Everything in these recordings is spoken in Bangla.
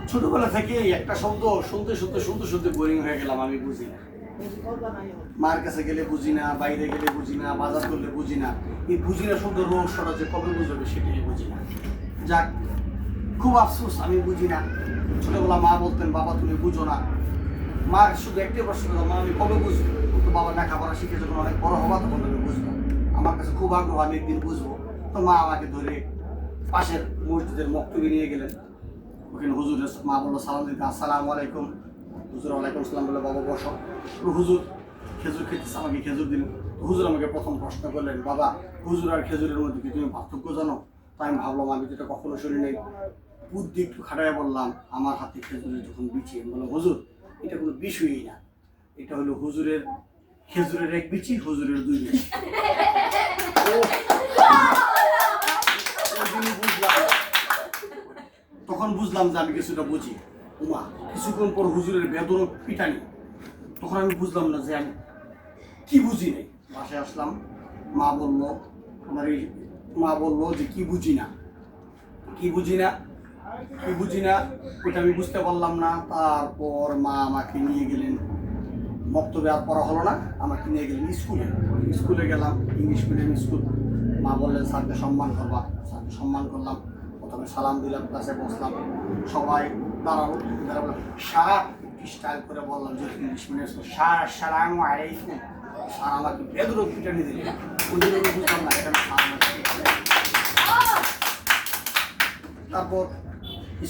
ছোটবেলা থেকে একটা শব্দ শুনতে শুনতে শুনতে শুনতে বোরিং হয়ে গেলাম, আমি বুঝি না। মার কাছে গেলে বুঝি না, বাইরে গেলে বুঝি না, বাজার করলে বুঝি না। এই বুঝি না শব্দ রহস্যটা যে কবে বুঝবে সেটাই বুঝি না। যাক, খুব আফসোস, আমি বুঝি না। ছোটবেলা মা বলতেন, বাবা তুমি বুঝো না। মা শুধু একটাই প্রশ্ন করতো, মা আমি কবে বুঝবো? তো বাবা লেখাপড়া শিখে যখন অনেক বড় হবা তখন আমি বুঝবো। আমার কাছে খুব আগ্রহ, আমি একদিন বুঝবো। তো মা আমাকে ধরে পাশের মসজিদের মক্তবে নিয়ে গেলেন। ওখানে হুজুরের মা বললো সালাম দিতে, আসসালামু আলাইকুম। হুজুর ওয়ালাইকুম সালাম বলে, বাবা বসো। হুজুর খেজুর খেতেছে, আমাকে খেজুর দিন। হুজুর আমাকে প্রথম প্রশ্ন করলেন, বাবা হুজুর আর খেজুরের মধ্যে কি তুমি পার্থক্য জানো? তাই আমি ভাবলাম, আমি যেটা কখনো শুনি নেই। বুদ্ধি একটু খাটাইয়া বললাম, আমার হাতে খেজুরের যখন বিচি, আমি বললাম হুজুর এটা কোনো বিষয়ই না, এটা হলো হুজুরের খেজুরের এক বিচি, হুজুরের দুই বিচি। তখন বুঝলাম যে আমি কিছুটা বুঝি। উমা কিছুক্ষণ পর হুজুরের বেদর পিটানি, তখন আমি বুঝলাম না যে আমি কি বুঝি নেই। বাসায় আসলাম, মা বলল, আমার এই মা বললো যে কি বুঝি না, কি বুঝি না, কি বুঝি না, ওটা আমি বুঝতে পারলাম না। তারপর মা আমাকে নিয়ে গেলেন মক্তবে, আর পড়া হলো না, আমাকে নিয়ে গেলেন স্কুলে। স্কুলে গেলাম, ইংলিশ মিডিয়াম স্কুল। মা বললেন স্যারকে সম্মান করবা, স্যারকে সম্মান করলাম। প্রথমে সালাম দিলাম, ক্লাসে বসলাম, সবাই দাঁড়ালো, দাঁড়াবো সারা স্টাইল করে বললাম যে ইংলিশ মিডিয়াম স্কুল, স্যার সালাম আলাইকুম। স্যার আমাকে বেদরক পিটানি দিলেন, ওদের বুঝলাম না এখানে স্যার আমাকে। তারপর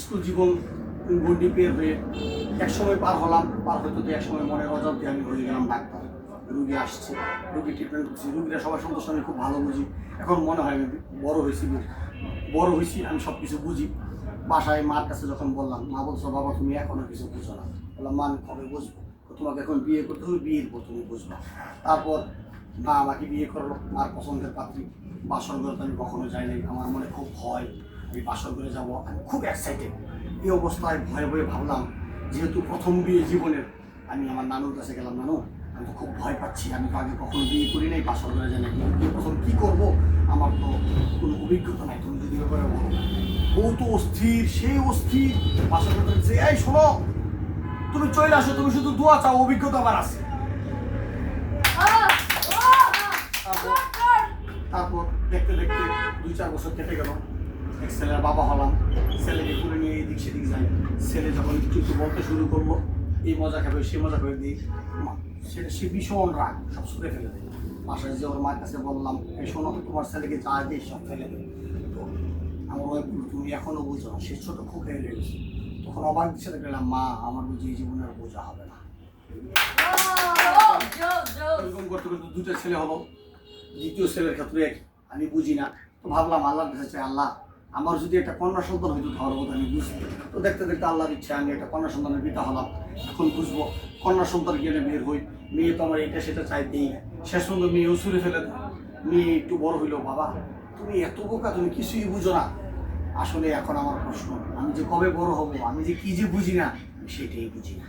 স্কুল জীবন গন্ডি পের হয়ে এক সময় পার হলাম, পার হতে তো এক সময় মনের অজান্তে আমি হয়ে গেলাম ডাক্তার। রুগী আসছে, রুগী ট্রিটমেন্ট করছি, রুগীরা সবার সন্তোষ আমি খুব ভালো বুঝি। এখন মনে হয় আমি বড় হয়েছি, আমি সব কিছু বুঝি। বাসায় মার কাছে যখন বললাম, মা বলছো বাবা তুমি এখনো কিছু বুঝো না। বললাম মা আমি কবে বুঝবো? তোমাকে এখন বিয়ে করতে হবে, বিয়ের পর তুমি বুঝবা। তারপর মা আমাকে বিয়ে করলো, মার পছন্দের পাত্রী। বাসর ঘরে তো আমি কখনো যাই নাই, আমার মনে খুব ভয়, আমি বাসর ঘরে যাবো, আমি খুব এক্সাইটেড। এই অবস্থায় ভয়ে ভয়ে ভাবলাম, যেহেতু প্রথম বিয়ে জীবনের, আমি আমার নানুর কাছে গেলাম, নানু আমি তো খুব ভয় পাচ্ছি, আমি তো আগে কখনো বিয়ে করি নাই, বাসর ঘরে যাই নাই, প্রথম কী করবো, আমার তো কোনো অভিজ্ঞতা নাই, তুমি যদি ব্যাপারে বলো। বউ তো অস্থির, সেই অস্থির। বাসর ঘরে যে এই শোনো, তুমি চলে আসো, তুমি শুধু দোয়া চাও, অভিজ্ঞতা আমার আছে। তারপর দেখতে দেখতে 2-4 বছর কেটে গেল। এক ছেলের বাবা হলাম, ছেলেকে তুলে নিয়ে এদিক সেদিক যাই। ছেলে যখন একটু একটু বলতে শুরু করলো, এই মজা খাবে সে মজা করে দিই, সেটা সে ভীষণ রাগ, সব ছুঁড়ে ফেলে দেয়। বাসায় যে ওর মার কাছে বললাম, এই শোনো তোমার ছেলেকে যা দিয়ে সব ফেলে দেয়। তো আমার ওই তুমি এখনো বুঝো না, সে ছোটো খুব হয়ে গেছে। তখন অবাক দিচ্ছে গেলাম, মা আমার বুঝি এই জীবনের বোঝা হবে না। এরকম করতে করতে 2টা ছেলে হলো। দ্বিতীয় ছেলের ক্ষেত্রে আমি বুঝি না, তো ভাবলাম আল্লাহর কাছে চাই, আল্লাহ আমার যদি একটা কন্যা সন্তান হইতো তাহলে বোধ আমি বুঝবো। তো দেখতে দেখতে আল্লাহর ইচ্ছা আমি একটা কন্যা সন্তানের পিতা হলাম। এখন বুঝবো কন্যা সন্তান গেলে বের হই, মেয়ে তো আমার এটা সেটা চাইতেই না। শেষ পর্যন্ত মেয়েও ছুঁড়ে ফেলে দেয়। মেয়ে একটু বড় হইলো, বাবা তুমি এত বোকা, তুমি কিছুই বুঝো না। আসলে এখন আমার প্রশ্ন, আমি যে কবে বড় হবো, আমি যে কি যে বুঝি না, সেটাই বুঝি না।